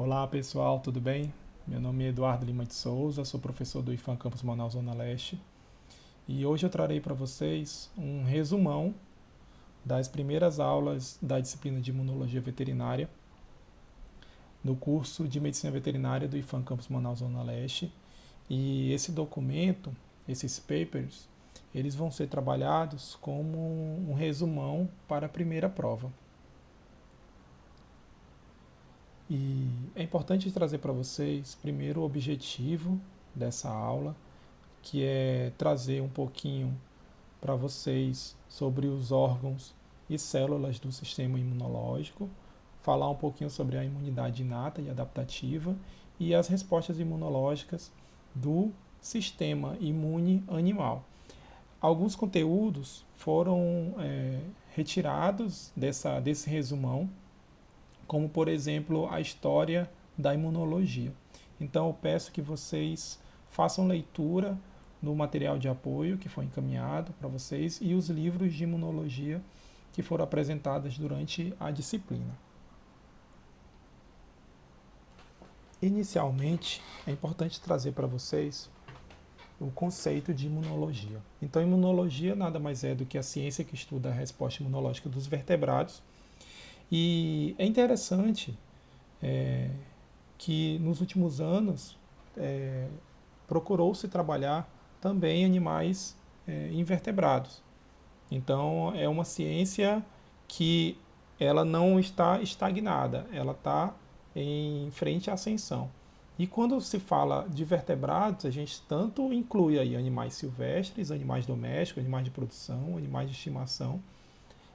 Olá pessoal, tudo bem? Meu nome é Eduardo Lima de Souza, sou professor do IFAM Campus Manaus Zona Leste e hoje eu trarei para vocês um resumão das primeiras aulas da disciplina de Imunologia Veterinária no curso de Medicina Veterinária do IFAM Campus Manaus Zona Leste. E esse documento, esses papers, eles vão ser trabalhados como um resumão para a primeira prova. E é importante trazer para vocês, primeiro, o objetivo dessa aula, que é trazer um pouquinho para vocês sobre os órgãos e células do sistema imunológico, falar um pouquinho sobre a imunidade inata e adaptativa e as respostas imunológicas do sistema imune animal. Alguns conteúdos foram retirados desse resumão, como por exemplo a história da imunologia. Então eu peço que vocês façam leitura no material de apoio que foi encaminhado para vocês e os livros de imunologia que foram apresentados durante a disciplina. Inicialmente, é importante trazer para vocês o conceito de imunologia. Então, imunologia nada mais é do que a ciência que estuda a resposta imunológica dos vertebrados. E é interessante que nos últimos anos procurou-se trabalhar também animais invertebrados. Então é uma ciência que ela não está estagnada, ela está em frente à ascensão. E quando se fala de vertebrados, a gente tanto inclui aí animais silvestres, animais domésticos, animais de produção, animais de estimação,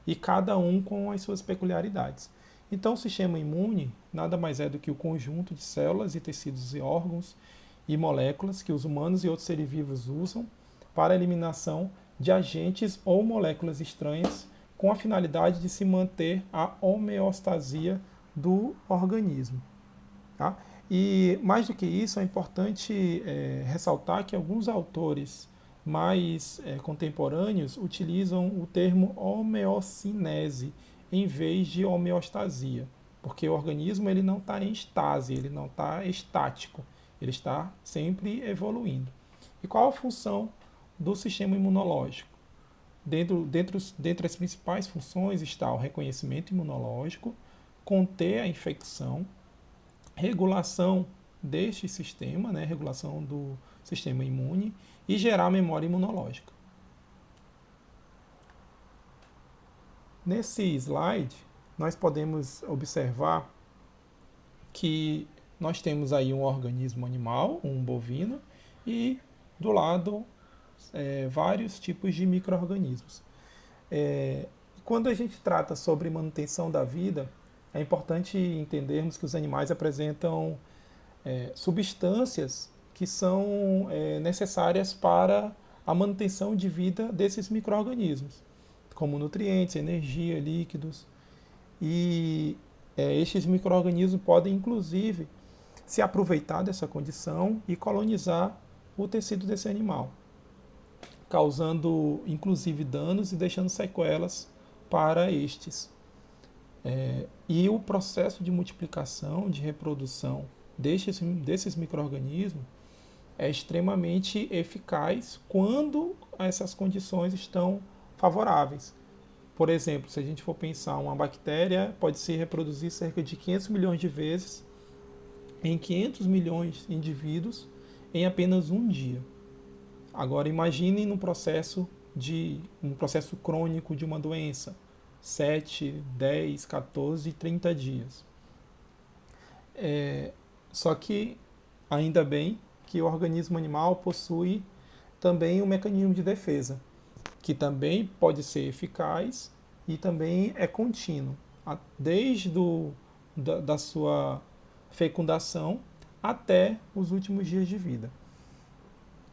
e cada um com as suas peculiaridades. Então, o sistema imune nada mais é do que o conjunto de células e tecidos e órgãos e moléculas que os humanos e outros seres vivos usam para a eliminação de agentes ou moléculas estranhas com a finalidade de se manter a homeostasia do organismo. Tá? E mais do que isso, é importante ressaltar que alguns autores mais contemporâneos utilizam o termo homeocinese em vez de homeostasia, porque o organismo ele não está em estase, ele não está estático, ele está sempre evoluindo. E qual a função do sistema imunológico? Dentre as principais funções está o reconhecimento imunológico, conter a infecção, regulação deste sistema, né, regulação do sistema imune e gerar memória imunológica. Nesse slide, nós podemos observar que nós temos aí um organismo animal, um bovino, e do lado vários tipos de micro-organismos. Quando a gente trata sobre manutenção da vida, é importante entendermos que os animais apresentam substâncias que são necessárias para a manutenção de vida desses micro-organismos, como nutrientes, energia, líquidos. E estes micro-organismos podem, inclusive, se aproveitar dessa condição e colonizar o tecido desse animal, causando, inclusive, danos e deixando sequelas para estes. E o processo de multiplicação, de reprodução desses micro-organismos é extremamente eficaz quando essas condições estão favoráveis. Por exemplo, se a gente for pensar, uma bactéria pode se reproduzir cerca de 500 milhões de vezes em 500 milhões de indivíduos em apenas um dia. Agora imaginem um processo crônico de uma doença, 7, 10, 14, 30 dias. Só que, ainda bem, que o organismo animal possui também um mecanismo de defesa, que também pode ser eficaz e também é contínuo, desde da sua fecundação até os últimos dias de vida.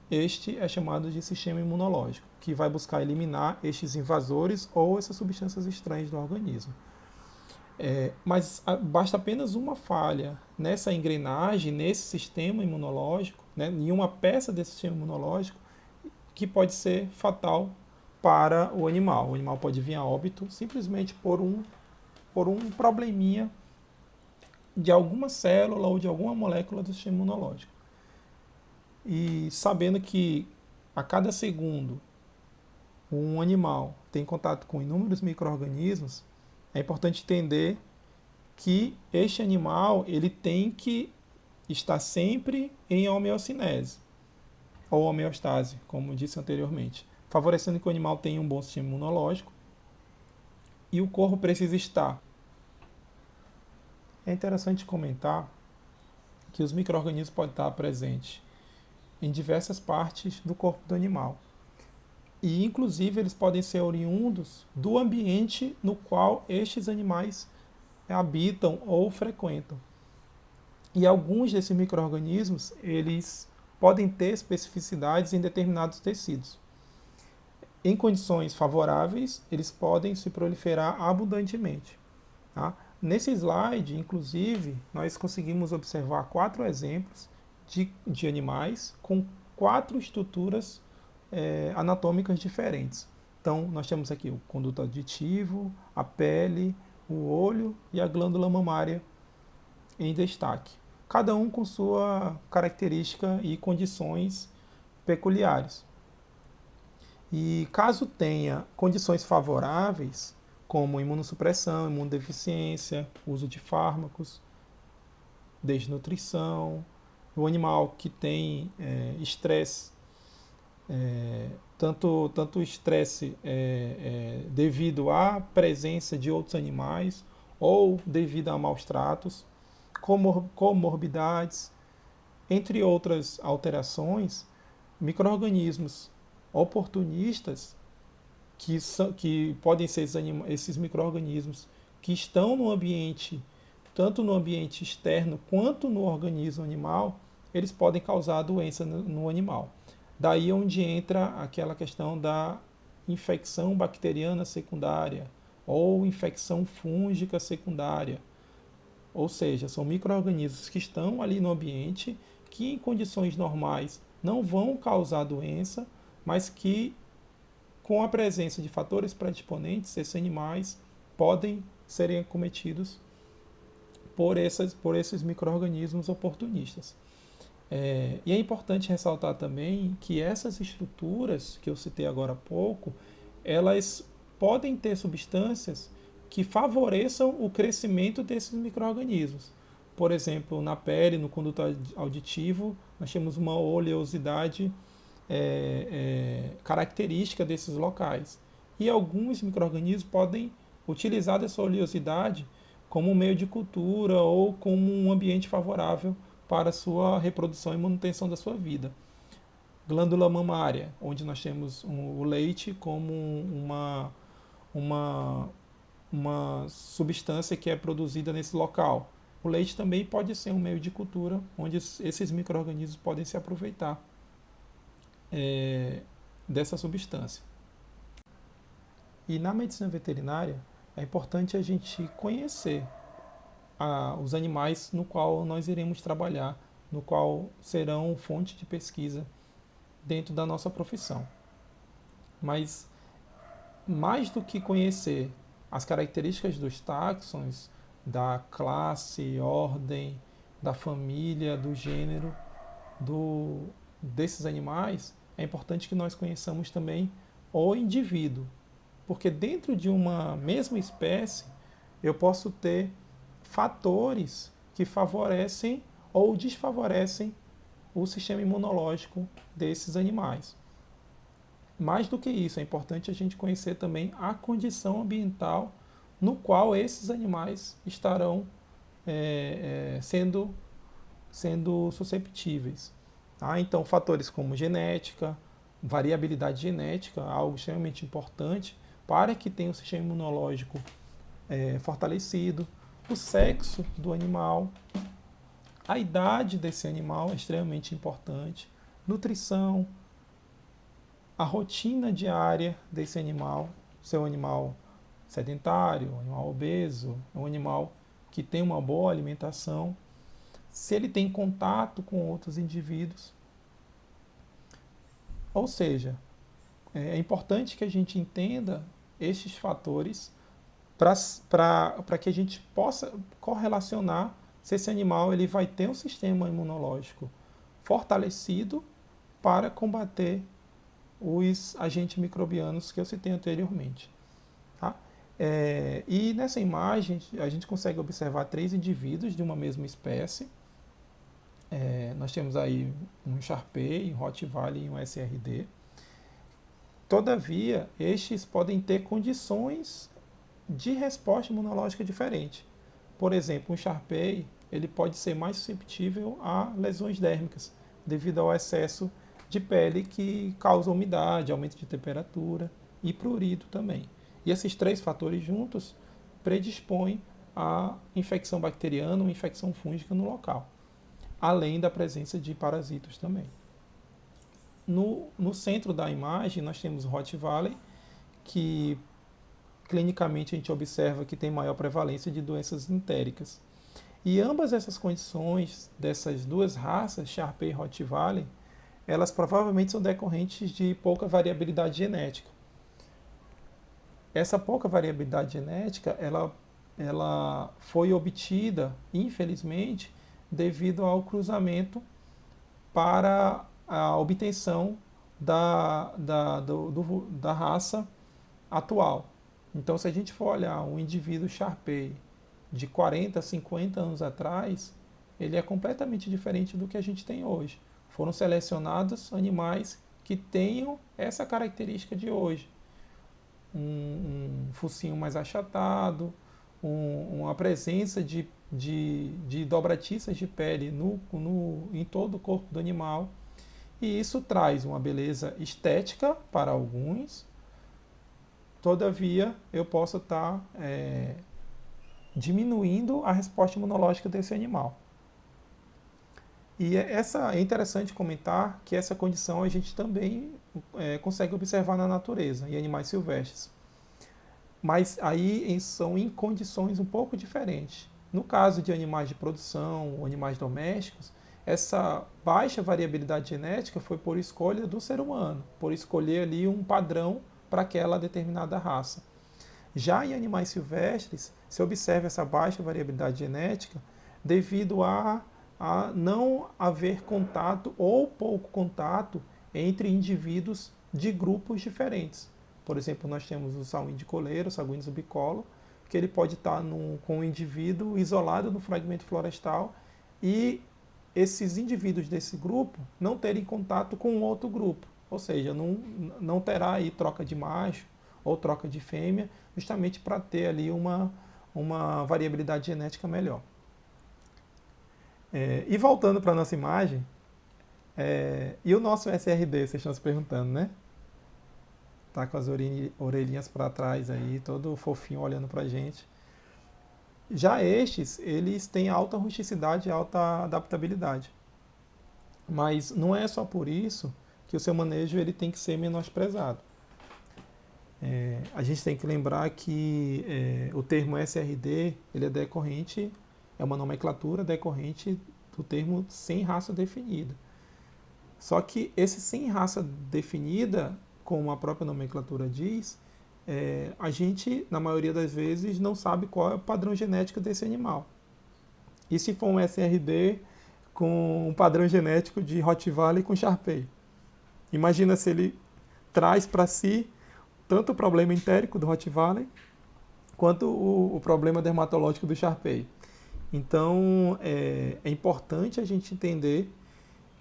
Este é chamado de sistema imunológico, que vai buscar eliminar estes invasores ou essas substâncias estranhas do organismo. Mas basta apenas uma falha nessa engrenagem, nesse sistema imunológico, né, em uma peça desse sistema imunológico, que pode ser fatal para o animal. O animal pode vir a óbito simplesmente por um probleminha de alguma célula ou de alguma molécula do sistema imunológico. E sabendo que a cada segundo um animal tem contato com inúmeros micro-organismos, é importante entender que este animal ele tem que estar sempre em homeocinese, ou homeostase, como disse anteriormente, favorecendo que o animal tenha um bom sistema imunológico e o corpo precisa estar. É interessante comentar que os micro-organismos podem estar presentes em diversas partes do corpo do animal. E, inclusive, eles podem ser oriundos do ambiente no qual estes animais habitam ou frequentam. E alguns desses micro-organismos, eles podem ter especificidades em determinados tecidos. Em condições favoráveis, eles podem se proliferar abundantemente. Tá? Nesse slide, inclusive, nós conseguimos observar 4 exemplos de animais com 4 estruturas anatômicas diferentes. Então, nós temos aqui o conduto auditivo, a pele, o olho e a glândula mamária em destaque. Cada um com sua característica e condições peculiares. E caso tenha condições favoráveis, como imunossupressão, imunodeficiência, uso de fármacos, desnutrição, o animal que tem estresse, tanto estresse devido à presença de outros animais ou devido a maus tratos, comorbidades, entre outras alterações, micro-organismos oportunistas que podem ser esses micro-organismos que estão no ambiente, tanto no ambiente externo quanto no organismo animal, eles podem causar doença no animal. Daí onde entra aquela questão da infecção bacteriana secundária ou infecção fúngica secundária. Ou seja, são micro-organismos que estão ali no ambiente, que em condições normais não vão causar doença, mas que com a presença de fatores predisponentes, esses animais podem serem acometidos por esses micro-organismos oportunistas. E é importante ressaltar também que essas estruturas que eu citei agora há pouco, elas podem ter substâncias que favoreçam o crescimento desses micro-organismos. Por exemplo, na pele, no conduto auditivo, nós temos uma oleosidade característica desses locais. E alguns micro-organismos podem utilizar dessa oleosidade como um meio de cultura ou como um ambiente favorável para a sua reprodução e manutenção da sua vida. Glândula mamária, onde nós temos o leite como uma substância que é produzida nesse local. O leite também pode ser um meio de cultura onde esses micro-organismos podem se aproveitar dessa substância. E na medicina veterinária é importante a gente conhecer os animais no qual nós iremos trabalhar, no qual serão fonte de pesquisa dentro da nossa profissão. Mas mais do que conhecer as características dos táxons, da classe, ordem, da família, do gênero, desses animais, é importante que nós conheçamos também o indivíduo, porque dentro de uma mesma espécie eu posso ter fatores que favorecem ou desfavorecem o sistema imunológico desses animais. Mais do que isso, é importante a gente conhecer também a condição ambiental no qual esses animais estarão sendo susceptíveis. Tá? Então, fatores como genética, variabilidade genética, algo extremamente importante para que tenha o sistema imunológico fortalecido, o sexo do animal, a idade desse animal é extremamente importante, nutrição, a rotina diária desse animal, se é um animal sedentário, um animal obeso, um animal que tem uma boa alimentação, se ele tem contato com outros indivíduos. Ou seja, é importante que a gente entenda estes fatores para que a gente possa correlacionar se esse animal ele vai ter um sistema imunológico fortalecido para combater os agentes microbianos que eu citei anteriormente. Tá? E nessa imagem a gente consegue observar 3 indivíduos de uma mesma espécie. Nós temos aí um Shar-Pei, um Rottweiler e um SRD. Todavia, estes podem ter condições de resposta imunológica diferente. Por exemplo, um Shar-Pei ele pode ser mais susceptível a lesões dérmicas, devido ao excesso de pele que causa umidade, aumento de temperatura e prurido também. E esses 3 fatores juntos predispõem à infecção bacteriana ou infecção fúngica no local, além da presença de parasitos também. No centro da imagem, nós temos o Rottweiler, que clinicamente a gente observa que tem maior prevalência de doenças entéricas. E ambas essas condições dessas 2 raças, Shar-Pei e Rottweiler, elas provavelmente são decorrentes de pouca variabilidade genética. Essa pouca variabilidade genética, ela foi obtida, infelizmente, devido ao cruzamento para a obtenção da raça atual. Então, se a gente for olhar um indivíduo Shar-Pei de 40, 50 anos atrás, ele é completamente diferente do que a gente tem hoje. Foram selecionados animais que tenham essa característica de hoje. Um focinho mais achatado, uma presença de dobratiças de pele em todo o corpo do animal. E isso traz uma beleza estética para alguns. Todavia, eu posso estar diminuindo a resposta imunológica desse animal. E é interessante comentar que essa condição a gente também consegue observar na natureza, em animais silvestres. Mas aí são em condições um pouco diferentes. No caso de animais de produção ou animais domésticos, essa baixa variabilidade genética foi por escolha do ser humano, por escolher ali um padrão para aquela determinada raça. Já em animais silvestres, se observa essa baixa variabilidade genética devido a não haver contato ou pouco contato entre indivíduos de grupos diferentes. Por exemplo, nós temos o sauídeo coleiro, o Saguinus ubicolo, que ele pode estar com um indivíduo isolado no fragmento florestal e esses indivíduos desse grupo não terem contato com outro grupo. Ou seja, não terá aí troca de macho ou troca de fêmea, justamente para ter ali uma variabilidade genética melhor. E voltando para a nossa imagem, e o nosso SRD, vocês estão se perguntando, né? Tá com as orelhinhas para trás aí, todo fofinho olhando para a gente. Já estes, eles têm alta rusticidade e alta adaptabilidade. Mas não é só por isso que o seu manejo ele tem que ser menosprezado. A gente tem que lembrar que o termo SRD ele é decorrente, é uma nomenclatura decorrente do termo sem raça definida. Só que esse sem raça definida, como a própria nomenclatura diz, a gente, na maioria das vezes, não sabe qual é o padrão genético desse animal. E se for um SRD com um padrão genético de Rottweiler com Shar-Pei? Imagina se ele traz para si tanto o problema entérico do Rottweiler quanto o problema dermatológico do Shar-Pei. Então, é importante a gente entender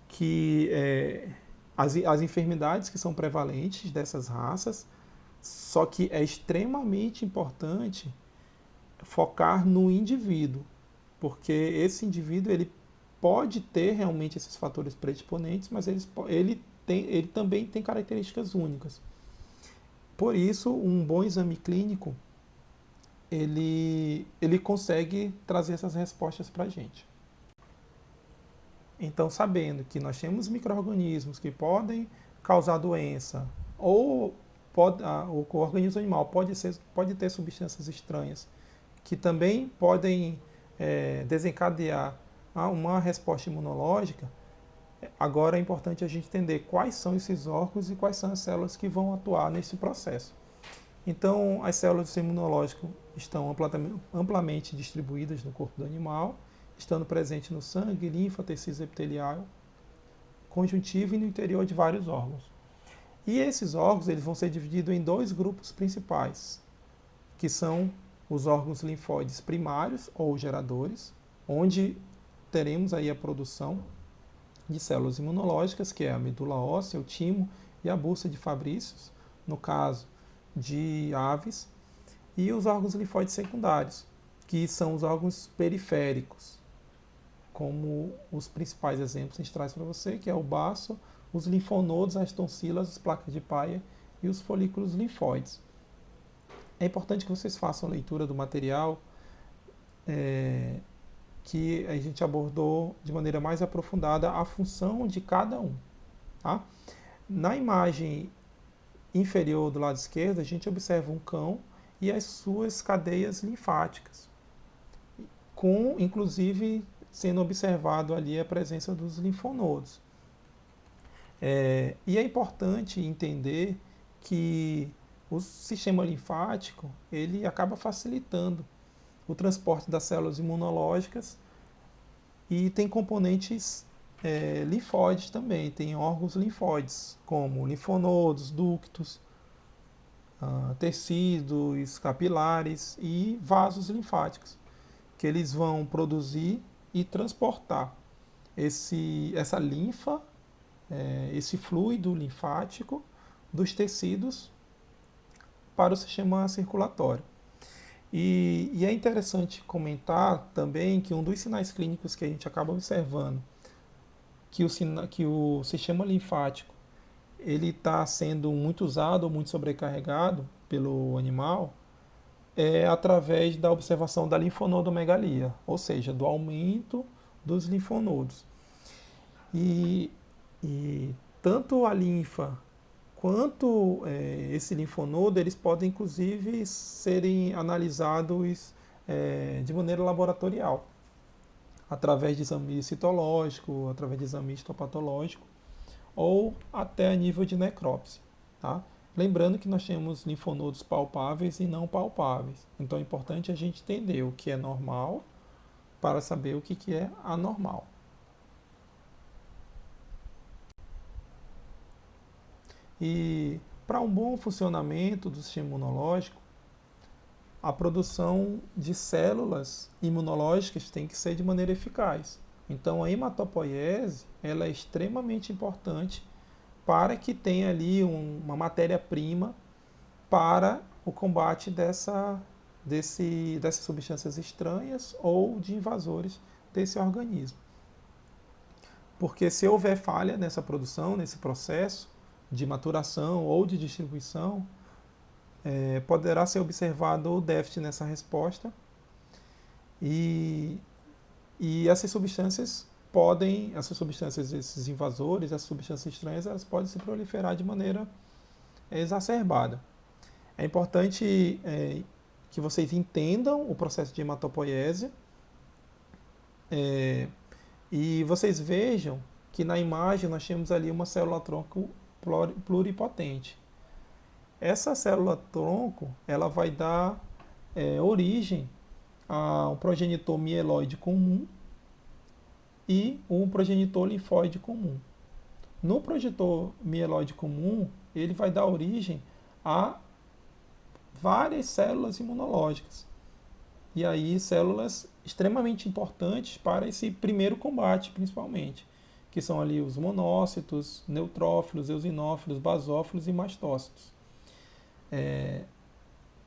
que as enfermidades que são prevalentes dessas raças, só que é extremamente importante focar no indivíduo, porque esse indivíduo ele pode ter realmente esses fatores predisponentes, mas ele também tem características únicas. Por isso, um bom exame clínico ele consegue trazer essas respostas para a gente. Então, sabendo que nós temos micro-organismos que podem causar doença, ou o organismo animal pode ter substâncias estranhas que também podem desencadear uma resposta imunológica, agora é importante a gente entender quais são esses órgãos e quais são as células que vão atuar nesse processo. Então, as células imunológicas estão amplamente distribuídas no corpo do animal, estando presente no sangue, linfa, tecido epitelial, conjuntivo e no interior de vários órgãos. E esses órgãos eles vão ser divididos em dois grupos principais, que são os órgãos linfóides primários ou geradores, onde teremos aí a produção de células imunológicas, que é a medula óssea, o timo e a bolsa de Fabrícios, no caso de aves, e os órgãos linfóides secundários, que são os órgãos periféricos, como os principais exemplos que a gente traz para você, que é o baço, os linfonodos, as tonsilas, as placas de Peyer e os folículos linfóides. É importante que vocês façam a leitura do material que a gente abordou de maneira mais aprofundada a função de cada um. Tá? Na imagem inferior do lado esquerdo, a gente observa um cão e as suas cadeias linfáticas, com inclusive sendo observado ali a presença dos linfonodos. E é importante entender que o sistema linfático ele acaba facilitando o transporte das células imunológicas e tem componentes linfóides também, tem órgãos linfóides, como linfonodos, ductos, tecidos capilares e vasos linfáticos, que eles vão produzir e transportar essa linfa, esse fluido linfático dos tecidos para o sistema circulatório. E é interessante comentar também que um dos sinais clínicos que a gente acaba observando que o sistema linfático ele está sendo muito usado ou muito sobrecarregado pelo animal é através da observação da linfonodomegalia, ou seja, do aumento dos linfonodos. E tanto a linfa quanto esse linfonodo, eles podem inclusive serem analisados de maneira laboratorial, através de exame citológico, através de exame histopatológico, ou até a nível de necrópsia. Tá? Lembrando que nós temos linfonodos palpáveis e não palpáveis. Então é importante a gente entender o que é normal para saber o que é anormal. E para um bom funcionamento do sistema imunológico, a produção de células imunológicas tem que ser de maneira eficaz. Então a hematopoiese ela é extremamente importante para que tenha ali uma matéria-prima para o combate dessas substâncias estranhas ou de invasores desse organismo. Porque se houver falha nessa produção, nesse processo de maturação ou de distribuição, poderá ser observado o déficit nessa resposta e essas substâncias esses invasores, essas substâncias estranhas, elas podem se proliferar de maneira exacerbada. É importante que vocês entendam o processo de hematopoiese e vocês vejam que na imagem nós temos ali uma célula-tronco pluripotente. Essa célula-tronco ela vai dar origem a um progenitor mieloide comum e um progenitor linfóide comum. No progenitor mieloide comum, ele vai dar origem a várias células imunológicas. E aí células extremamente importantes para esse primeiro combate, principalmente, que são ali os monócitos, neutrófilos, eosinófilos, basófilos e mastócitos.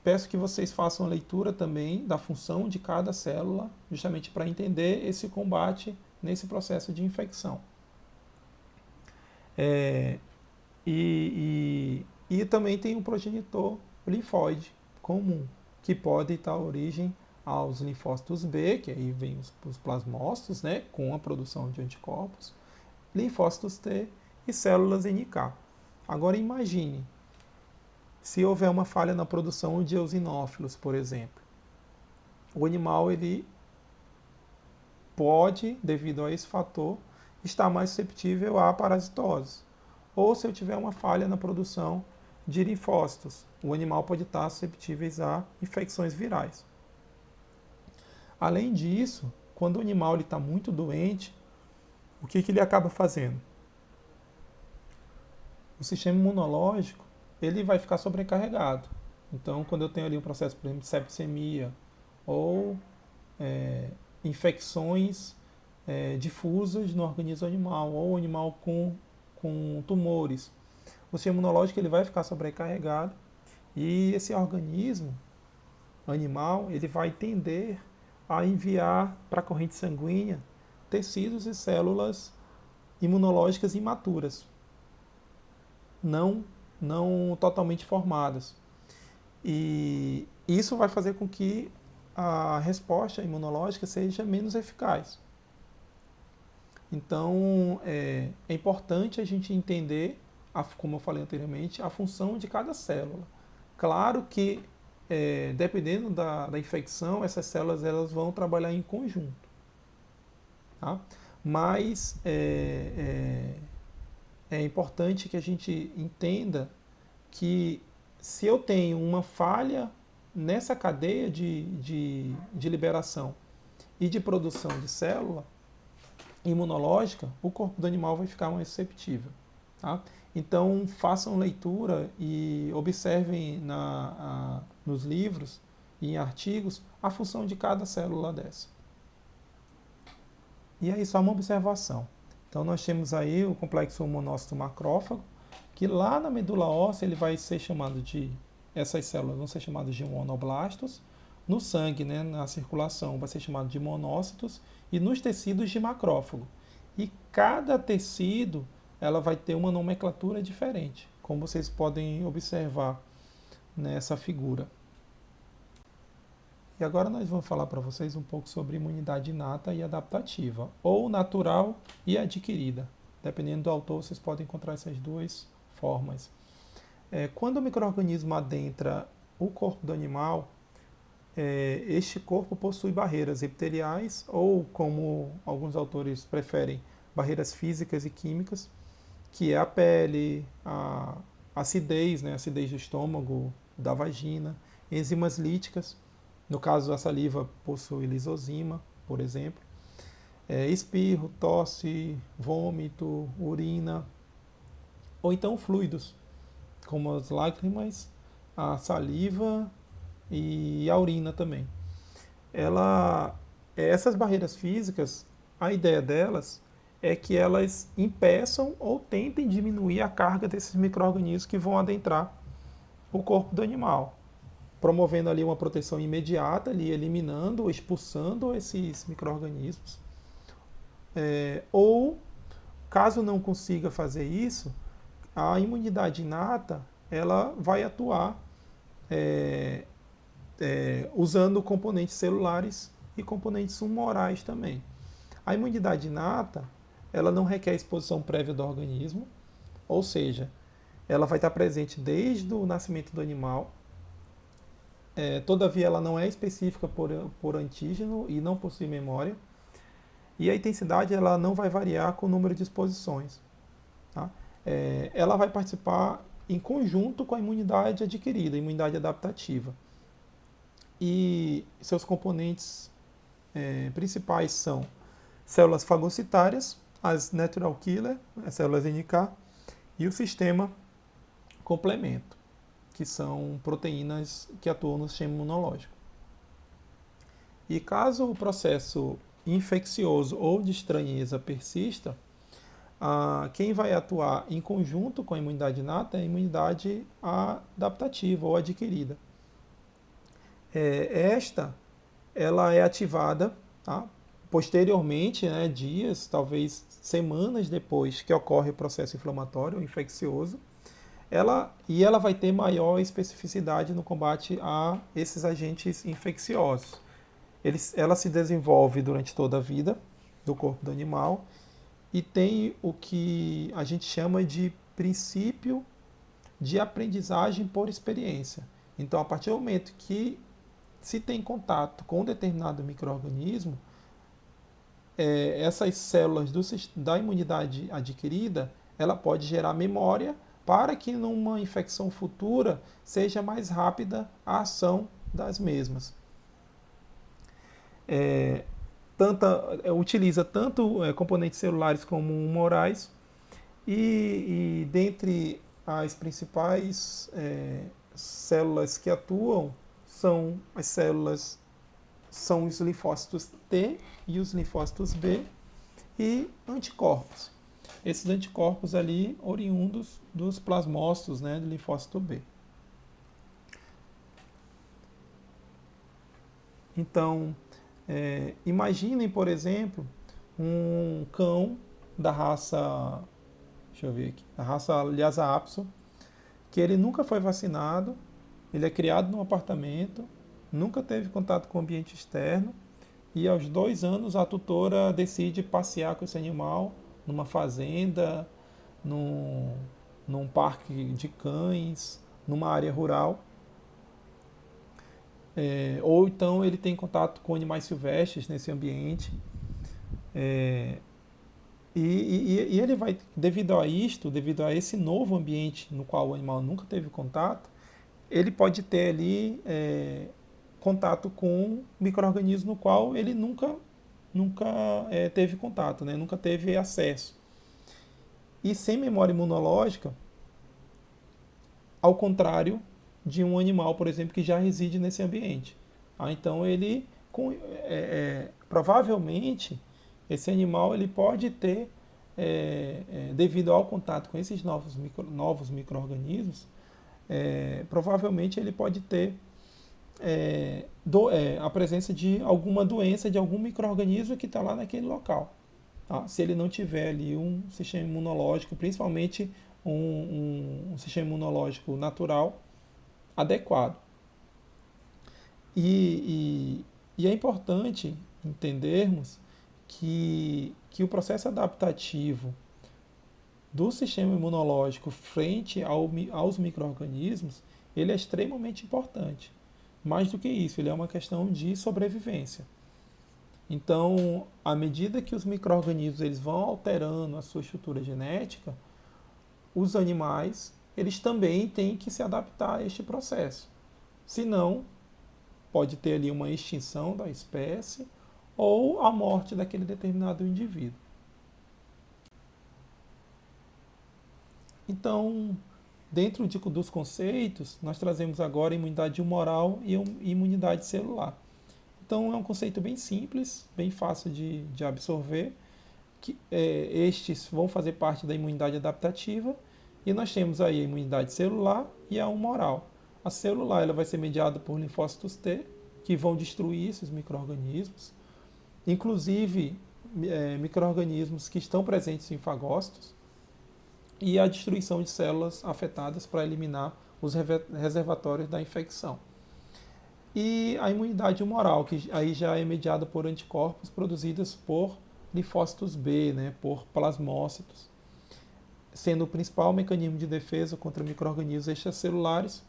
Peço que vocês façam a leitura também da função de cada célula, justamente para entender esse combate nesse processo de infecção. E também tem um progenitor linfóide comum, que pode dar origem aos linfócitos B, que aí vem os plasmócitos, né, com a produção de anticorpos, linfócitos T e células NK. Agora imagine, se houver uma falha na produção de eosinófilos, por exemplo, o animal ele pode, devido a esse fator, estar mais susceptível à parasitose. Ou se eu tiver uma falha na produção de linfócitos, o animal pode estar susceptível a infecções virais. Além disso, quando o animal está muito doente, o que ele acaba fazendo? O sistema imunológico ele vai ficar sobrecarregado. Então, quando eu tenho ali um processo, por exemplo, de septicemia ou infecções difusas no organismo animal, ou animal com tumores, o sistema imunológico ele vai ficar sobrecarregado e esse organismo animal ele vai tender a enviar para a corrente sanguínea tecidos e células imunológicas imaturas, não, não totalmente formadas. E isso vai fazer com que a resposta imunológica seja menos eficaz. Então, é importante a gente entender, como eu falei anteriormente, a função de cada célula. Claro que, dependendo da infecção, essas células elas vão trabalhar em conjunto. Tá? Mas é importante que a gente entenda que se eu tenho uma falha nessa cadeia de liberação e de produção de célula imunológica, o corpo do animal vai ficar mais susceptível. Tá? Então, façam leitura e observem nos livros e em artigos a função de cada célula dessa. E aí, só uma observação. Então, nós temos aí o complexo monócito macrófago, que lá na medula óssea ele vai ser chamado de, essas células vão ser chamadas de monoblastos, no sangue, né, na circulação, vai ser chamado de monócitos, e nos tecidos de macrófago. E cada tecido ela vai ter uma nomenclatura diferente, como vocês podem observar nessa figura. E agora nós vamos falar para vocês um pouco sobre imunidade inata e adaptativa, ou natural e adquirida. Dependendo do autor, vocês podem encontrar essas duas formas. Quando o micro-organismo adentra o corpo do animal, este corpo possui barreiras epiteliais, ou como alguns autores preferem, barreiras físicas e químicas, que é a pele, a acidez, né, a acidez do estômago, da vagina, enzimas líticas, no caso a saliva possui lisozima, por exemplo, espirro, tosse, vômito, urina, ou então fluidos, como as lágrimas, a saliva e a urina também. Essas barreiras físicas, a ideia delas é que elas impeçam ou tentem diminuir a carga desses micro-organismos que vão adentrar o corpo do animal, promovendo ali uma proteção imediata, ali, eliminando ou expulsando esses micro-organismos. Ou, caso não consiga fazer isso, a imunidade inata ela vai atuar usando componentes celulares e componentes humorais também. A imunidade inata ela não requer exposição prévia do organismo, ou seja, ela vai estar presente desde o nascimento do animal. Todavia, ela não é específica por antígeno e não possui memória. E a intensidade ela não vai variar com o número de exposições. Tá? Ela vai participar em conjunto com a imunidade adquirida, a imunidade adaptativa. E seus componentes principais são células fagocitárias, as natural killer, as células NK, e o sistema complemento, que são proteínas que atuam no sistema imunológico. E caso o processo infeccioso ou de estranheza persista, quem vai atuar em conjunto com a imunidade inata é a imunidade adaptativa ou adquirida. Ela é ativada, tá? Posteriormente, né, dias, talvez semanas depois que ocorre o processo inflamatório ou infeccioso, ela vai ter maior especificidade no combate a esses agentes infecciosos. Ela se desenvolve durante toda a vida do corpo do animal e tem o que a gente chama de princípio de aprendizagem por experiência. Então, a partir do momento que se tem contato com um determinado micro-organismo, essas células da imunidade adquirida, ela pode gerar memória para que numa infecção futura seja mais rápida a ação das mesmas. utiliza tanto componentes celulares como humorais, e dentre as principais células que atuam são os linfócitos T e os linfócitos B e anticorpos. Esses anticorpos ali oriundos dos plasmócitos, né, do linfócito B. Então, imaginem, por exemplo, um cão da raça, deixa eu ver aqui, da raça Lhasa Apso, que ele nunca foi vacinado, ele é criado num apartamento, nunca teve contato com o ambiente externo, e aos 2 anos a tutora decide passear com esse animal numa fazenda, num, num parque de cães, numa área rural. Ou então ele tem contato com animais silvestres nesse ambiente. E ele vai, devido a isto, devido a esse novo ambiente no qual o animal nunca teve contato, ele pode ter ali contato com micro-organismos no qual ele nunca teve contato, né? Nunca teve acesso. E sem memória imunológica, ao contrário de um animal, por exemplo, que já reside nesse ambiente. Então ele, provavelmente, esse animal ele pode ter, devido ao contato com esses novos micro-organismos, provavelmente ele pode ter a presença de alguma doença de algum micro-organismo que está lá naquele local. Tá? Se ele não tiver ali um sistema imunológico, principalmente um sistema imunológico natural adequado. E é importante entendermos que o processo adaptativo do sistema imunológico frente aos micro-organismos, ele é extremamente importante. Mais do que isso, ele é uma questão de sobrevivência. Então, à medida que os micro-organismos eles vão alterando a sua estrutura genética, os animais eles também têm que se adaptar a este processo. Senão, pode ter ali uma extinção da espécie ou a morte daquele determinado indivíduo. Então, dentro dos conceitos, nós trazemos agora imunidade humoral e imunidade celular. Então, é um conceito bem simples, bem fácil de absorver, que estes vão fazer parte da imunidade adaptativa, e nós temos aí a imunidade celular e a humoral. A celular ela vai ser mediada por linfócitos T, que vão destruir esses micro-organismos, inclusive micro-organismos que estão presentes em fagócitos, e a destruição de células afetadas para eliminar os reservatórios da infecção. E a imunidade humoral, que aí já é mediada por anticorpos produzidos por linfócitos B, né, por plasmócitos, sendo o principal mecanismo de defesa contra micro-organismos extracelulares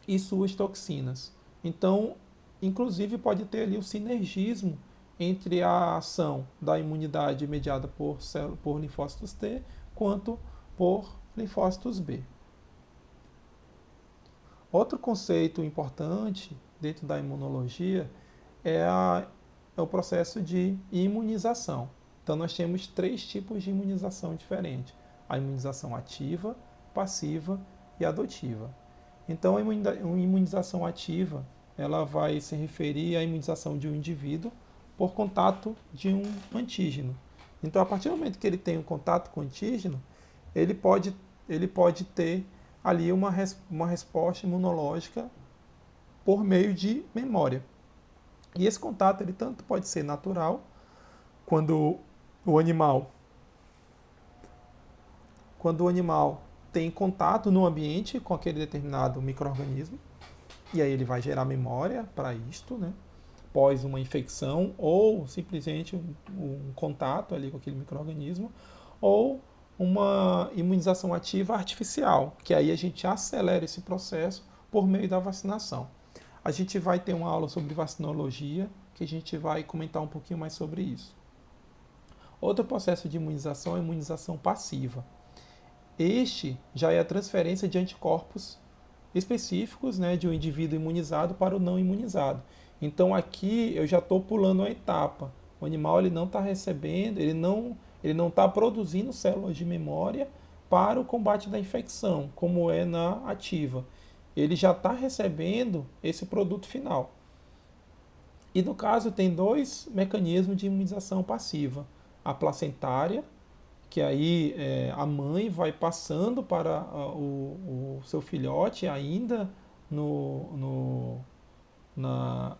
e suas toxinas. Então, inclusive pode ter ali o sinergismo entre a ação da imunidade mediada por linfócitos T quanto por linfócitos B. Outro conceito importante dentro da imunologia é o processo de imunização. Então, nós temos 3 tipos de imunização diferentes: a imunização ativa, passiva e adotiva. Então, a imunização ativa ela vai se referir à imunização de um indivíduo por contato de um antígeno. Então, a partir do momento que ele tem um contato com o antígeno, ele pode ter ali uma resposta imunológica por meio de memória. E esse contato ele tanto pode ser natural, quando o animal tem contato no ambiente com aquele determinado micro-organismo, e aí ele vai gerar memória para isto, né? Após uma infecção ou simplesmente um contato ali com aquele micro-organismo, ou uma imunização ativa artificial, que aí a gente acelera esse processo por meio da vacinação. A gente vai ter uma aula sobre vacinologia, que a gente vai comentar um pouquinho mais sobre isso. Outro processo de imunização é a imunização passiva. Este já é a transferência de anticorpos específicos, né, de um indivíduo imunizado para o não imunizado. Então aqui eu já estou pulando uma etapa. O animal ele não está recebendo, ele não está produzindo células de memória para o combate da infecção, como é na ativa. Ele já está recebendo esse produto final. E no caso tem dois mecanismos de imunização passiva. A placentária, que aí a mãe vai passando para o seu filhote ainda no, na,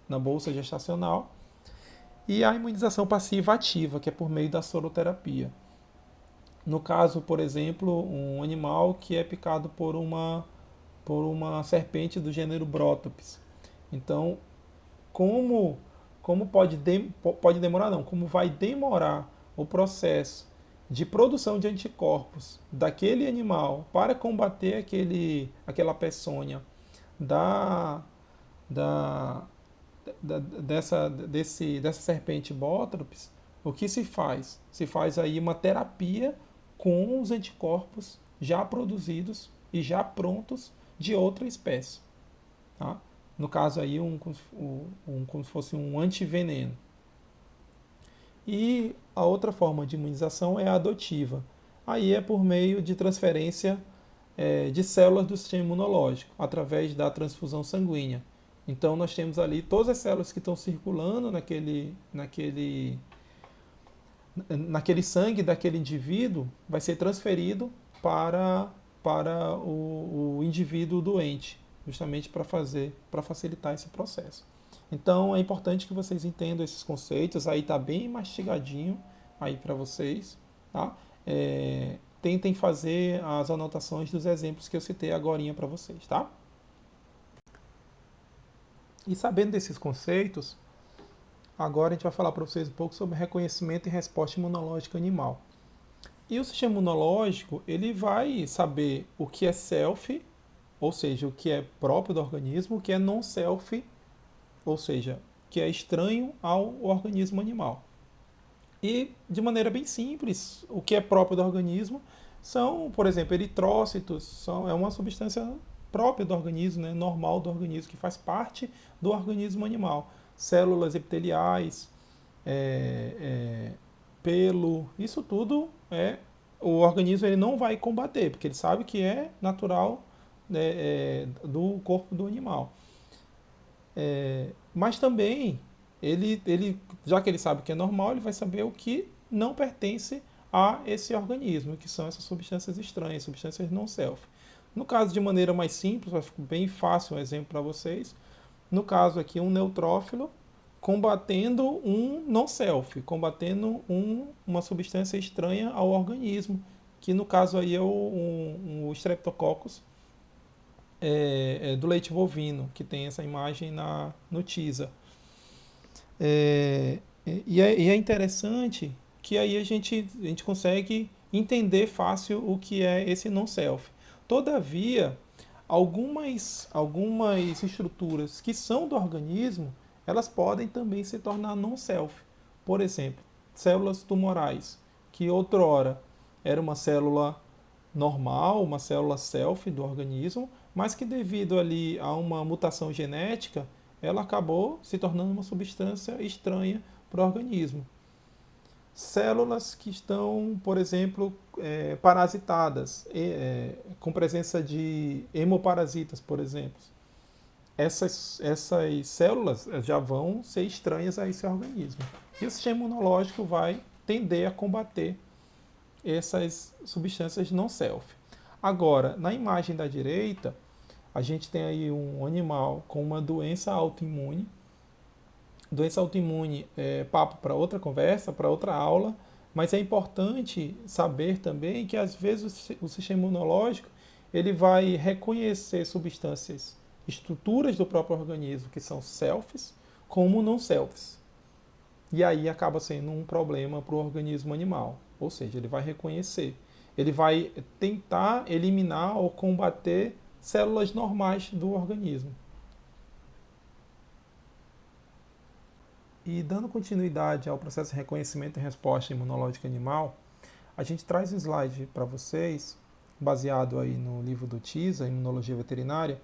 na bolsa gestacional, e a imunização passiva ativa, que é por meio da soroterapia. No caso, por exemplo, um animal que é picado por uma serpente do gênero Brótops. Então, como, como pode demorar, não, como vai demorar o processo de produção de anticorpos daquele animal para combater aquela peçonha da, da, dessa serpente Bótrops, o que se faz? Se faz aí uma terapia com os anticorpos já produzidos e já prontos de outra espécie. Tá? No caso aí, como se fosse um antiveneno. E a outra forma de imunização é a adotiva. Aí é por meio de transferência de células do sistema imunológico, através da transfusão sanguínea. Então nós temos ali todas as células que estão circulando naquele sangue daquele indivíduo, vai ser transferido para o indivíduo doente, justamente para facilitar esse processo. Então é importante que vocês entendam esses conceitos, aí está bem mastigadinho aí para vocês, tá? Tentem fazer as anotações dos exemplos que eu citei agorinha para vocês, tá? E sabendo desses conceitos, agora a gente vai falar para vocês um pouco sobre reconhecimento e resposta imunológica animal. E o sistema imunológico, ele vai saber o que é self, ou seja, o que é próprio do organismo, o que é non-self, ou seja, que é estranho ao organismo animal. E, de maneira bem simples, o que é próprio do organismo são, por exemplo, eritrócitos, é uma substância própria do organismo, né, normal do organismo, que faz parte do organismo animal. Células epiteliais, pelo, isso tudo o organismo ele não vai combater, porque ele sabe que é natural, né, do corpo do animal. Mas também, já que ele sabe que é normal, ele vai saber o que não pertence a esse organismo, que são essas substâncias estranhas, substâncias não self. No caso, de maneira mais simples, vai ficar bem fácil um exemplo para vocês. No caso aqui, um neutrófilo combatendo um non-self, combatendo uma substância estranha ao organismo, que no caso aí é o Streptococcus do leite bovino, que tem essa imagem no teaser. E é interessante que aí a gente consegue entender fácil o que é esse non-self. Todavia, algumas estruturas que são do organismo, elas podem também se tornar non-self. Por exemplo, células tumorais, que outrora era uma célula normal, uma célula self do organismo, mas que devido ali a uma mutação genética, ela acabou se tornando uma substância estranha para o organismo. Células que estão, por exemplo, parasitadas, com presença de hemoparasitas, por exemplo. Essas células já vão ser estranhas a esse organismo. E o sistema imunológico vai tender a combater essas substâncias não self. Agora, na imagem da direita, a gente tem aí um animal com uma doença autoimune. Doença autoimune é papo para outra conversa, para outra aula, mas é importante saber também que às vezes o sistema imunológico ele vai reconhecer substâncias, estruturas do próprio organismo que são selfs, como não selfs. E aí acaba sendo um problema para o organismo animal. Ou seja, ele vai reconhecer. Ele vai tentar eliminar ou combater células normais do organismo. E dando continuidade ao processo de reconhecimento e resposta imunológica animal, a gente traz um slide para vocês, baseado aí no livro do TISA, Imunologia Veterinária,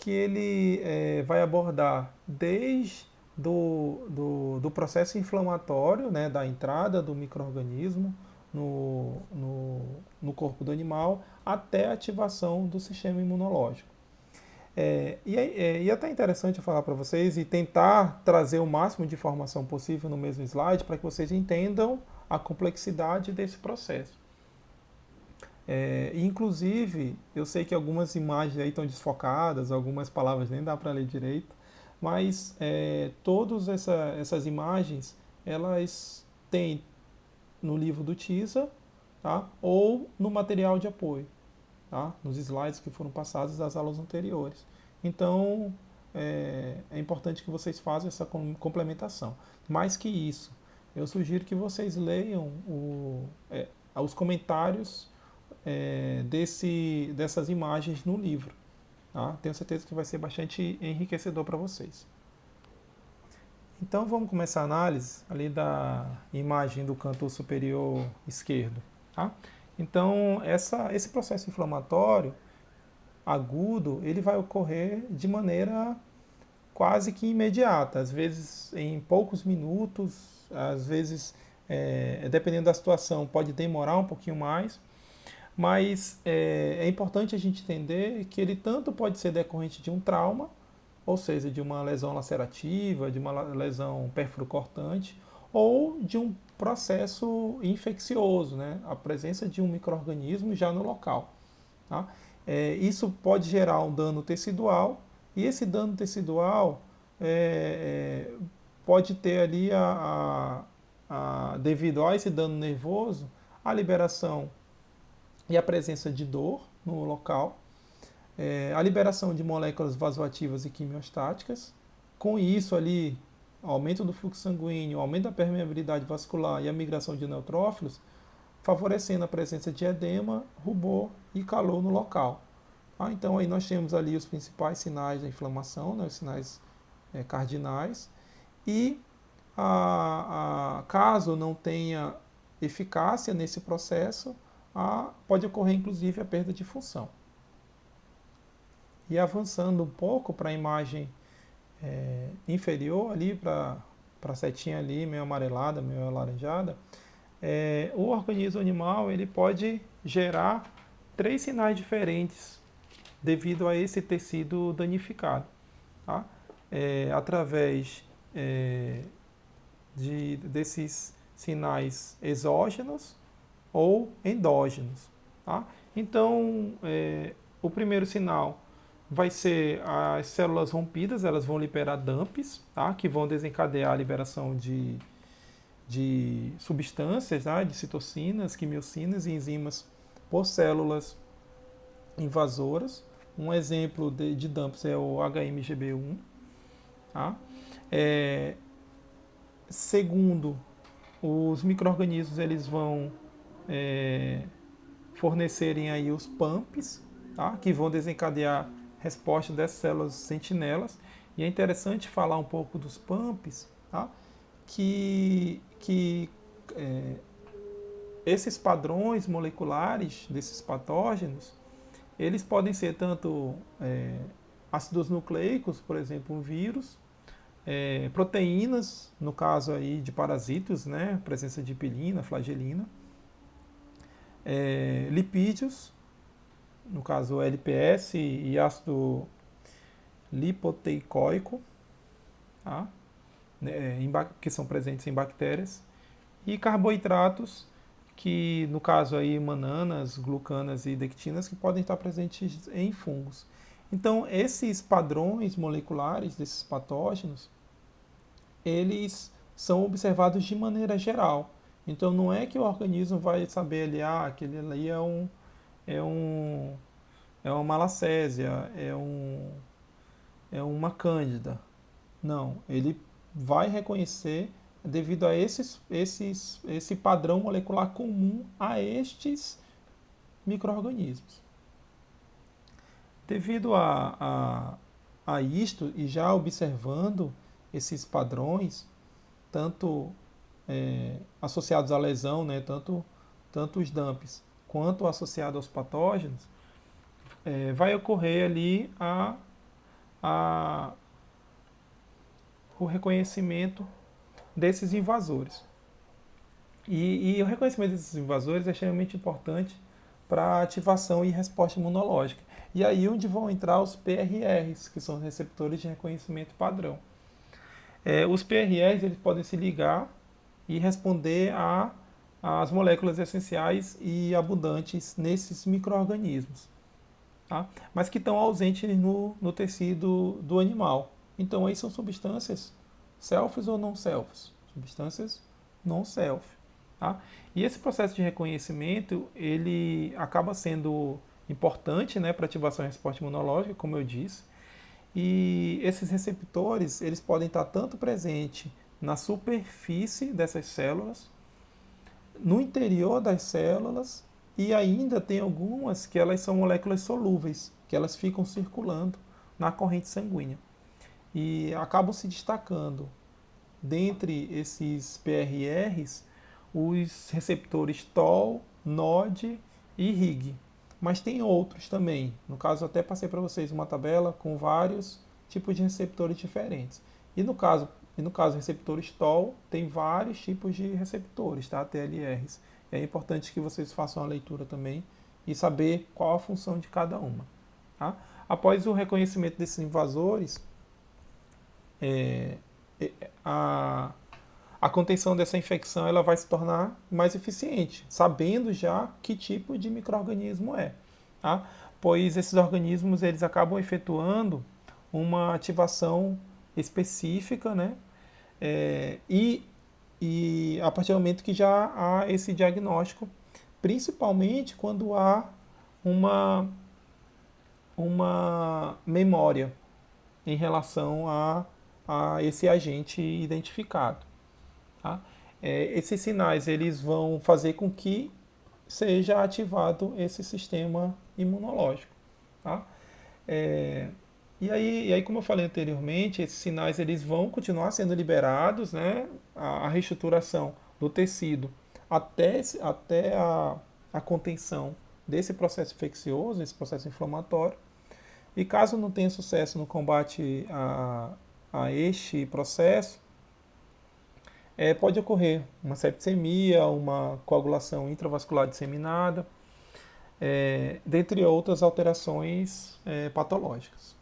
que ele vai abordar desde do processo inflamatório, né, da entrada do micro-organismo no corpo do animal até a ativação do sistema imunológico. E é até interessante eu falar para vocês e tentar trazer o máximo de informação possível no mesmo slide para que vocês entendam a complexidade desse processo. Inclusive, eu sei que algumas imagens aí estão desfocadas, algumas palavras nem dá para ler direito, mas todas essas imagens, elas têm no livro do TISA, tá? Ou no material de apoio, tá? Nos slides que foram passados das aulas anteriores. Então, é importante que vocês façam essa complementação. Mais que isso, eu sugiro que vocês leiam os comentários dessas imagens no livro. Tá? Tenho certeza que vai ser bastante enriquecedor para vocês. Então vamos começar a análise ali da imagem do canto superior esquerdo. Tá? Então esse processo inflamatório agudo, ele vai ocorrer de maneira quase que imediata, às vezes em poucos minutos, às vezes, dependendo da situação, pode demorar um pouquinho mais, mas é importante a gente entender que ele tanto pode ser decorrente de um trauma, ou seja, de uma lesão lacerativa, de uma lesão perfurocortante, ou de um processo infeccioso, né? A presença de um micro-organismo já no local. Tá? Isso pode gerar um dano tecidual, e esse dano tecidual pode ter ali, devido a esse dano nervoso, a liberação e a presença de dor no local, a liberação de moléculas vasoativas e quimiostáticas. Com isso ali, aumento do fluxo sanguíneo, aumento da permeabilidade vascular e a migração de neutrófilos, favorecendo a presença de edema, rubor e calor no local. Então aí nós temos ali os principais sinais da inflamação, né, os sinais cardinais, e caso não tenha eficácia nesse processo, pode ocorrer inclusive a perda de função. E avançando um pouco para a imagem inferior, ali para a setinha ali, meio amarelada, meio alaranjada, o organismo animal ele pode gerar 3 sinais diferentes devido a esse tecido danificado, tá? Através desses sinais exógenos ou endógenos. Tá? Então, o primeiro sinal vai ser as células rompidas, elas vão liberar DAMPs, tá? Que vão desencadear a liberação de substâncias, tá? De citocinas, quimiocinas e enzimas por células invasoras. Um exemplo de DAMPs é o HMGB1. Tá? Segundo, os micro-organismos eles vão fornecerem aí os PAMPs, tá? Que vão desencadear resposta dessas células sentinelas. E é interessante falar um pouco dos PAMPs, tá? que esses padrões moleculares desses patógenos, eles podem ser tanto ácidos nucleicos, por exemplo, um vírus, proteínas, no caso aí de parasitos, né, presença de pilina, flagelina, lipídios, no caso LPS e ácido lipoteicoico, tá? Que são presentes em bactérias, e carboidratos, que no caso aí mananas, glucanas e dectinas, que podem estar presentes em fungos. Então, esses padrões moleculares desses patógenos, eles são observados de maneira geral. Então, não é que o organismo vai saber ali, aquele ali é uma malacésia, é uma cândida. Não, ele vai reconhecer devido a esse padrão molecular comum a estes micro-organismos. Devido a isto, e já observando esses padrões, tanto associados à lesão, né, tanto os DAMPs, quanto associado aos patógenos, vai ocorrer ali a, o reconhecimento desses invasores. E o reconhecimento desses invasores é extremamente importante para a ativação e resposta imunológica. E aí onde vão entrar os PRRs, que são os receptores de reconhecimento padrão. Os PRRs eles podem se ligar e responder às moléculas essenciais e abundantes nesses micro-organismos, tá? Mas que estão ausentes no tecido do animal. Então aí são substâncias selfies ou não selfies? Substâncias não self. Tá? E esse processo de reconhecimento ele acaba sendo importante, né, para ativação e resposta imunológica, como eu disse. E esses receptores eles podem estar tanto presentes na superfície dessas células, no interior das células, e ainda tem algumas que elas são moléculas solúveis, que elas ficam circulando na corrente sanguínea. E acabam se destacando dentre esses PRRs os receptores TOL, NOD e RIG. Mas tem outros também. No caso, até passei para vocês uma tabela com vários tipos de receptores diferentes. E no caso receptores TOL, tem vários tipos de receptores, tá? TLRs. É importante que vocês façam a leitura também e saber qual a função de cada uma. Tá? Após o reconhecimento desses invasores, a contenção dessa infecção ela vai se tornar mais eficiente, sabendo já que tipo de micro-organismo é. Tá? Pois esses organismos eles acabam efetuando uma ativação específica, né? E a partir do momento que já há esse diagnóstico, principalmente quando há uma memória em relação a esse agente identificado. Tá? Esses sinais eles vão fazer com que seja ativado esse sistema imunológico. Tá? E aí, como eu falei anteriormente, esses sinais eles vão continuar sendo liberados, né? A reestruturação do tecido até a contenção desse processo infeccioso, esse processo inflamatório. E caso não tenha sucesso no combate a este processo, pode ocorrer uma septicemia, uma coagulação intravascular disseminada, dentre outras alterações patológicas.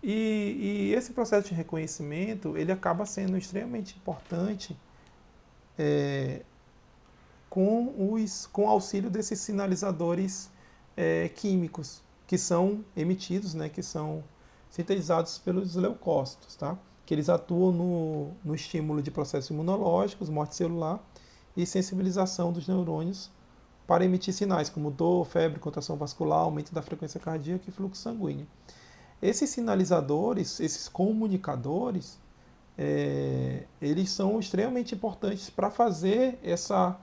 E esse processo de reconhecimento ele acaba sendo extremamente importante com o auxílio desses sinalizadores químicos que são emitidos, né, que são sintetizados pelos leucócitos, tá? Que eles atuam no estímulo de processos imunológicos, morte celular e sensibilização dos neurônios para emitir sinais como dor, febre, contração vascular, aumento da frequência cardíaca e fluxo sanguíneo. Esses sinalizadores, esses comunicadores, eles são extremamente importantes para fazer essa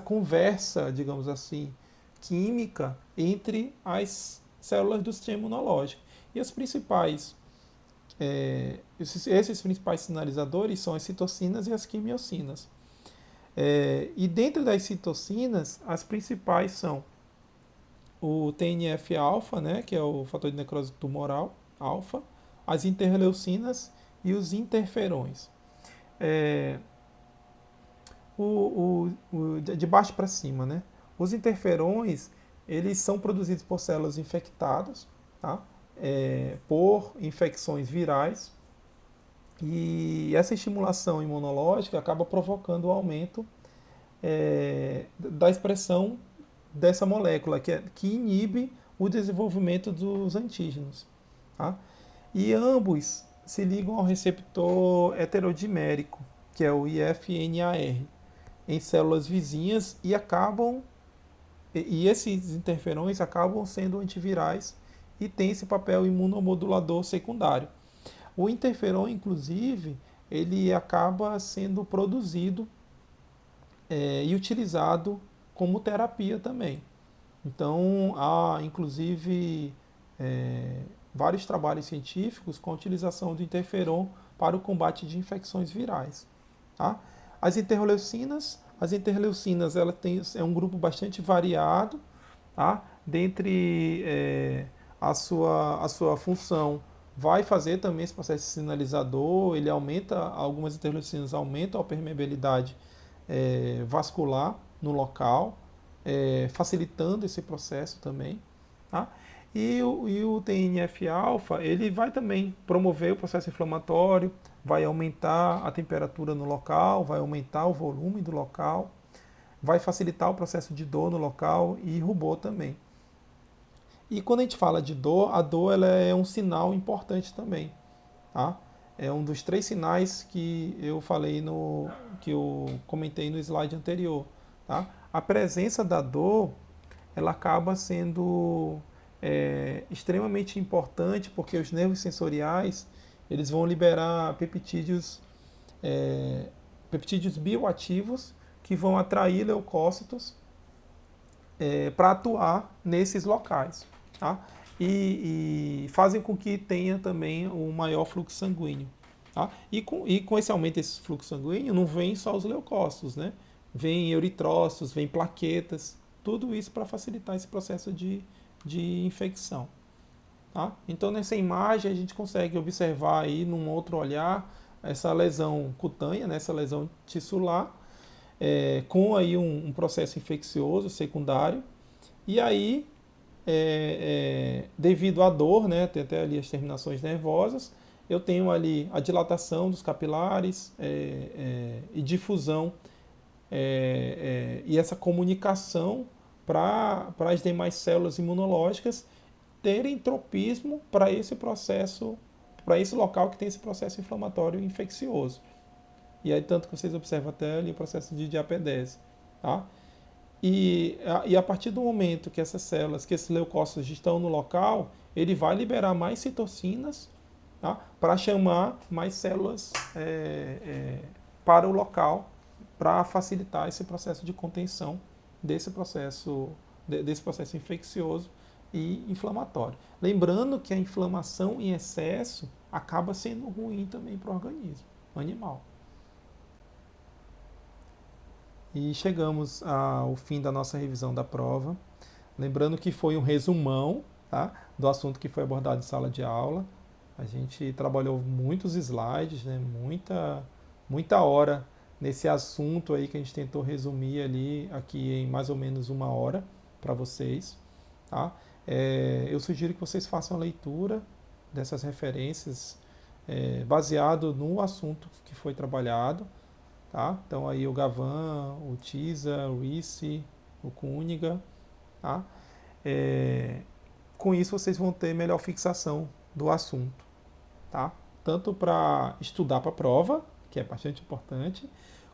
conversa, digamos assim, química entre as células do sistema imunológico. E esses principais sinalizadores são as citocinas e as quimiocinas. E dentro das citocinas, as principais são o TNF-alfa, né, que é o fator de necrose tumoral, alfa, as interleucinas e os interferões. De baixo para cima, né? Os interferões, eles são produzidos por células infectadas, tá? Por infecções virais, e essa estimulação imunológica acaba provocando o aumento da expressão dessa molécula, que inibe o desenvolvimento dos antígenos. Tá? E ambos se ligam ao receptor heterodimérico, que é o IFNAR, em células vizinhas e esses interferões acabam sendo antivirais e têm esse papel imunomodulador secundário. O interferon, inclusive, ele acaba sendo produzido e utilizado como terapia também. Então, há, inclusive, vários trabalhos científicos com a utilização do interferon para o combate de infecções virais. Tá? As interleucinas ela é um grupo bastante variado, tá? dentre a sua função, vai fazer também esse processo sinalizador, ele aumenta, algumas interleucinas aumentam a permeabilidade vascular no local, facilitando esse processo também. Tá? E o TNF-alfa, ele vai também promover o processo inflamatório, vai aumentar a temperatura no local, vai aumentar o volume do local, vai facilitar o processo de dor no local e rubor também. E quando a gente fala de dor, a dor ela é um sinal importante também. Tá? É um dos 3 sinais que eu falei que eu comentei no slide anterior. Tá? A presença da dor ela acaba sendo extremamente importante porque os nervos sensoriais eles vão liberar peptídeos bioativos que vão atrair leucócitos para atuar nesses locais. Tá? E fazem com que tenha também um maior fluxo sanguíneo. Tá? E com esse aumento desse fluxo sanguíneo, não vem só os leucócitos, né? Vem eritrócitos, vem plaquetas, tudo isso para facilitar esse processo de infecção. Tá? Então, nessa imagem, a gente consegue observar aí, num outro olhar, essa lesão cutânea, né? Essa lesão tissular, com aí um processo infeccioso secundário. E aí, devido à dor, né, tem até ali as terminações nervosas, eu tenho ali a dilatação dos capilares e difusão e essa comunicação para as demais células imunológicas terem tropismo para esse processo, para esse local que tem esse processo inflamatório infeccioso. E aí, tanto que vocês observam até ali o processo de diapedese. Tá? E a partir do momento que essas células, que esses leucócitos estão no local, ele vai liberar mais citocinas, tá? Para chamar mais células para o local, para facilitar esse processo de contenção desse processo infeccioso e inflamatório. Lembrando que a inflamação em excesso acaba sendo ruim também para o organismo animal. E chegamos ao fim da nossa revisão da prova. Lembrando que foi um resumão, tá, do assunto que foi abordado em sala de aula. A gente trabalhou muitos slides, né, muita hora nesse assunto aí que a gente tentou resumir ali aqui em mais ou menos 1 hora para vocês. Tá? Eu sugiro que vocês façam a leitura dessas referências baseado no assunto que foi trabalhado. Tá? Então aí o Gavan, o Tisa, o Risse, o Kuniga. Tá? Com isso vocês vão ter melhor fixação do assunto. Tá? Tanto para estudar para a prova, que é bastante importante,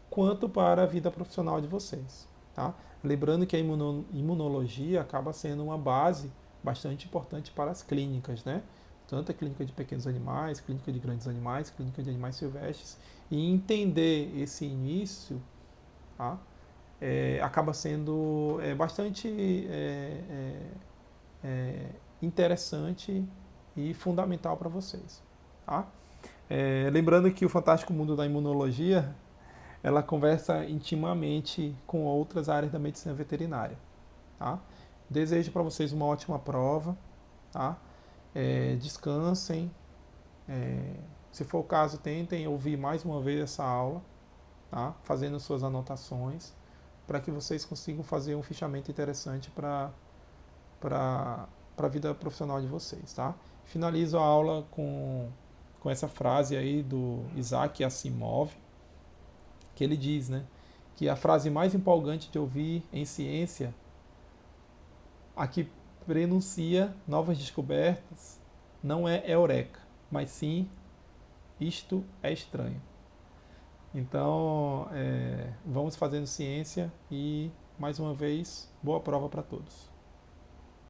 quanto para a vida profissional de vocês. Tá? Lembrando que a imunologia acaba sendo uma base bastante importante para as clínicas, né? Tanto a clínica de pequenos animais, clínica de grandes animais, clínica de animais silvestres, e entender esse início, tá? Acaba sendo bastante interessante e fundamental para vocês. Tá? Lembrando que o Fantástico Mundo da Imunologia ela conversa intimamente com outras áreas da medicina veterinária. Tá? Desejo para vocês uma ótima prova. Tá? Descansem. Se for o caso, tentem ouvir mais uma vez essa aula, tá? Fazendo suas anotações, para que vocês consigam fazer um fichamento interessante para a vida profissional de vocês. Tá? Finalizo a aula com essa frase aí do Isaac Asimov, que ele diz, né, que a frase mais empolgante de ouvir em ciência, a que prenuncia novas descobertas, não é eureka, mas sim isto é estranho. Então, vamos fazendo ciência e, mais uma vez, boa prova para todos.